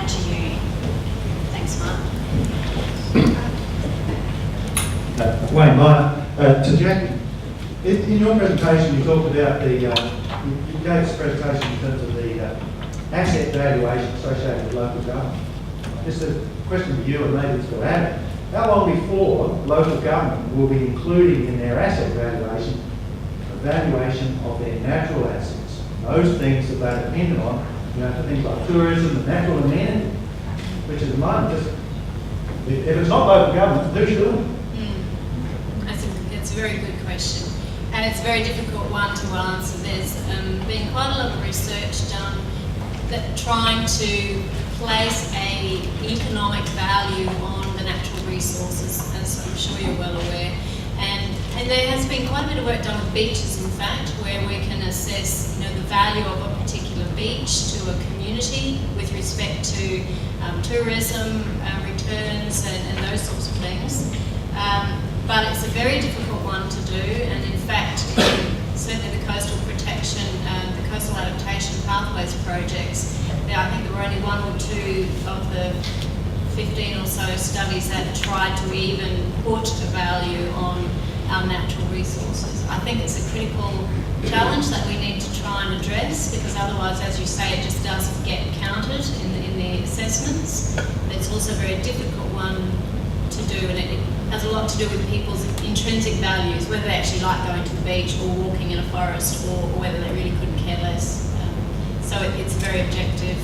add to you? Thanks, Mark. Wayne Meyer. To Jackie, in your presentation you talked about you gave this presentation in terms of the asset valuation associated with local government. Just a question for you, and maybe it's for Adam. How long before local government will be including in their asset valuation a valuation of their natural assets, those things that they depend on, for things like tourism and natural amenity, which at the moment, just if it's not local government, who's doing it? That's a very good question, and it's a very difficult one to answer. There's been quite a lot of research done that trying to place a economic value on the natural resources, as I'm sure you're well aware. And there has been quite a bit of work done with beaches, in fact, where we can assess, the value of a particular beach to a community with respect to tourism, returns, and those sorts of things. But it's a very difficult one to do, and in fact, certainly the coastal protection, the coastal adaptation pathways projects, I think there were only one or two of the 15 or so studies that tried to even put a value on our natural resources. I think it's a critical challenge that we need to try and address, because otherwise, as you say, it just doesn't get counted in the assessments. It's also a very difficult one to do, and it has a lot to do with people's intrinsic values, whether they actually like going to the beach or walking in a forest, or whether they really couldn't care less. So it's a very objective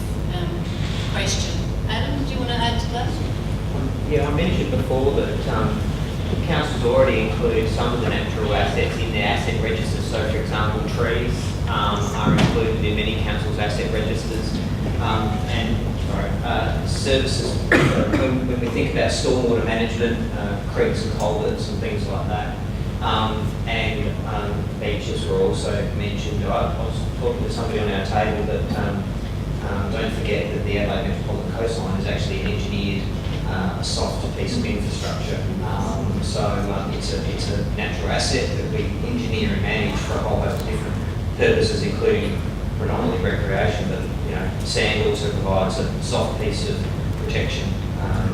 question. Adam, do you want to add to that? Yeah, I mentioned before that councils already include some of the natural assets in their asset registers. So, for example, trees are included in many councils' asset registers. Services, when we think about stormwater management, creeks and culverts and things like that, and beaches were also mentioned. I was talking to somebody on our table that don't forget that the Adelaide Metropolitan Coastline is actually an engineered soft piece of infrastructure. So it's a natural asset that we engineer and manage for a whole host of different purposes, including predominantly recreation, but sand also provides a soft piece of protection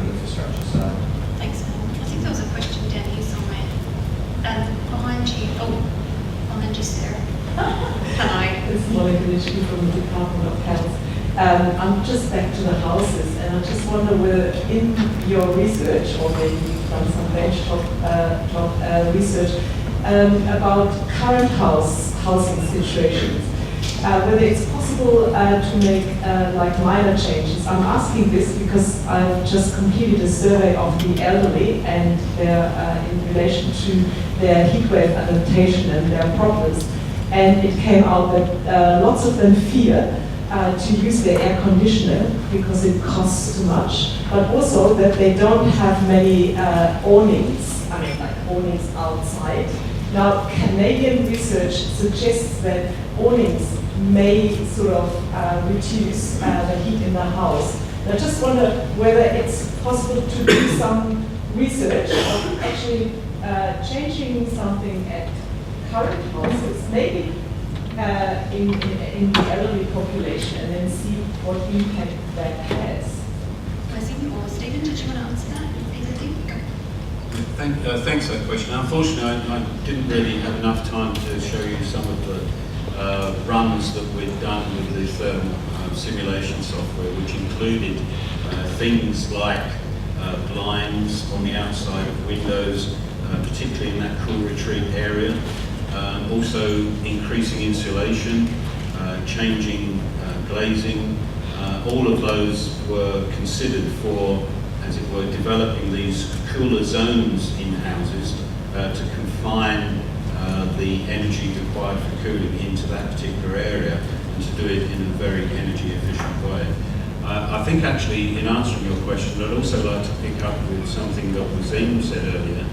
infrastructure. So thanks. I think there was a question down here somewhere. Behind you. Oh, behind you, Sarah. Hello. This is Monica Litchfield from the Department of Health. I'm just back to the houses, and I just wonder whether in your research, or maybe you've done some benchtop research about current housing situations, whether it's possible to make like minor changes. I'm asking this because I've just completed a survey of the elderly and their in relation to their heatwave adaptation and their problems, and it came out that lots of them fear to use their air conditioner because it costs too much, but also that they don't have many awnings, like awnings outside. Now, Canadian research suggests that awnings may sort of reduce the heat in the house. And I just wonder whether it's possible to do some research of actually changing something at current houses, maybe in the elderly population, and then see what impact that has. Wasim or Stephen, did you want to answer that? Thanks for that question. Unfortunately, I didn't really have enough time to show you some of the runs that we've done with the thermal simulation software, which included things like blinds on the outside of windows, particularly in that cool retreat area. Also increasing insulation, changing glazing. All of those were considered for, as it were, developing these cooler zones in houses to confine the energy required for cooling into that particular area, and to do it in a very energy efficient way. I think actually, in answering your question, I'd also like to pick up with something that Wasim said earlier,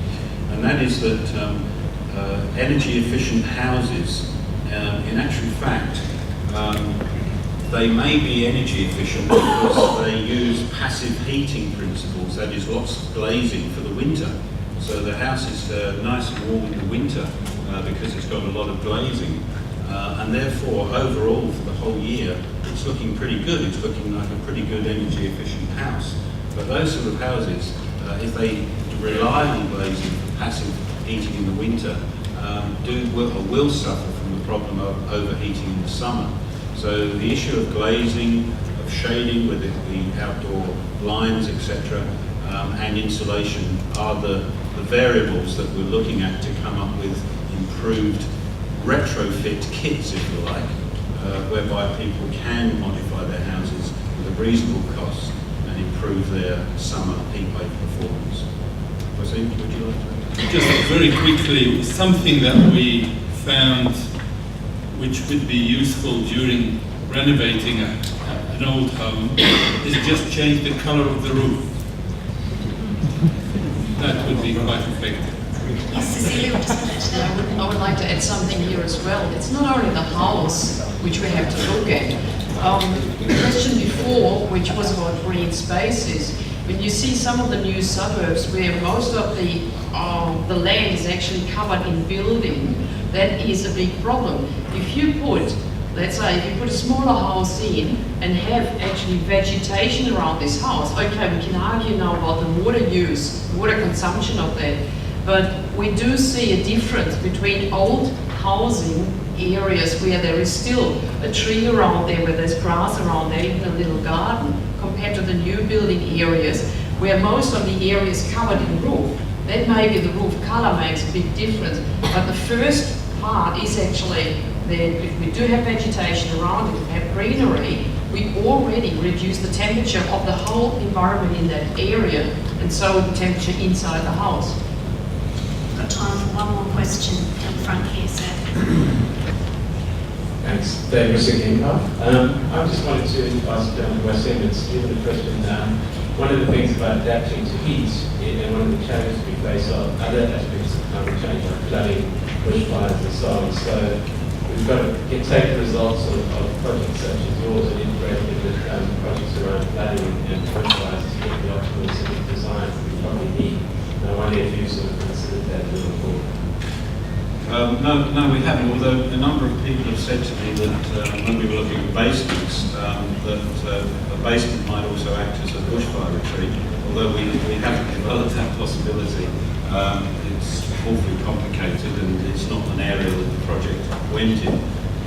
and that is that energy efficient houses, in actual fact, they may be energy efficient because they use passive heating principles, that is lots of glazing for the winter. So the house is nice and warm in the winter because it's got a lot of glazing. And therefore, overall, for the whole year, it's looking pretty good. It's looking like a pretty good energy efficient house. But those sort of houses, if they rely on glazing for passive heating in the winter, will suffer from the problem of overheating in the summer. So the issue of glazing, of shading, whether it be outdoor blinds, etc., and insulation are the variables that we're looking at to come up with improved retrofit kits, if you like, whereby people can modify their houses with a reasonable cost and improve their summer heat wave performance. Wasim, would you like to? Just very quickly, something that we found which would be useful during renovating an old home is just change the color of the roof. That would be quite effective. Caecilia, just wanted to I would like to add something here as well. It's not only the house which we have to look at. The question before, which was about green spaces, when you see some of the new suburbs where most of the land is actually covered in building, that is a big problem. If you put, let's say, if you put a smaller house in and have actually vegetation around this house, okay, we can argue now about the water use, water consumption of that, but we do see a difference between old housing areas where there is still a tree around there, where there's grass around there, even a little garden, compared to the new building areas where most of the area is covered in roof. Then maybe the roof colour makes a big difference, but the first part is actually that if we do have vegetation around it, we have greenery, we already reduce the temperature of the whole environment in that area, and so the temperature inside the house. got time for one more question in front here, sir. Thanks, Dave again. I just wanted to ask Wasim and Stephen a question. One of the things about adapting to heat and one of the challenges we face are other aspects of climate change, like flooding, bushfires and so on. So we've got to take the results of projects such as yours and integrate it with projects around flooding and bushfires to get the optimal sort of design that we probably need. And I wonder if you sort of considered that moving forward. No, we haven't. Although a number of people have said to me that when we were looking at basements, that a basement might also act as a bushfire retreat. Although we haven't developed that possibility. It's awfully complicated, and it's not an area that the project went in.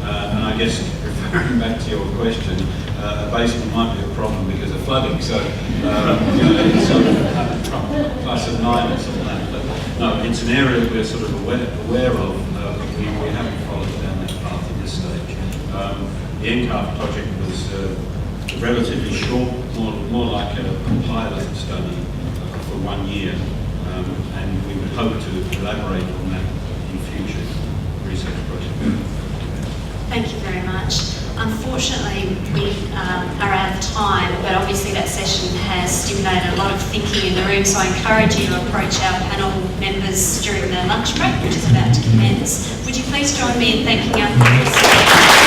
And I guess referring back to your question, a basement might be a problem because of flooding. So it's sort of plus of 9 or something like that. But no, it's an area that we're sort of aware of, but we haven't followed down that path at this stage. The NCARF project was relatively short, more like a pilot study for 1 year, and we would hope to elaborate on that in future research projects. Thank you very much. Unfortunately, we are out of time, but obviously that session has stimulated a lot of thinking in the room, so I encourage you to approach our panel members during the lunch break, which is about to commence. Would you please join me in thanking our panelists?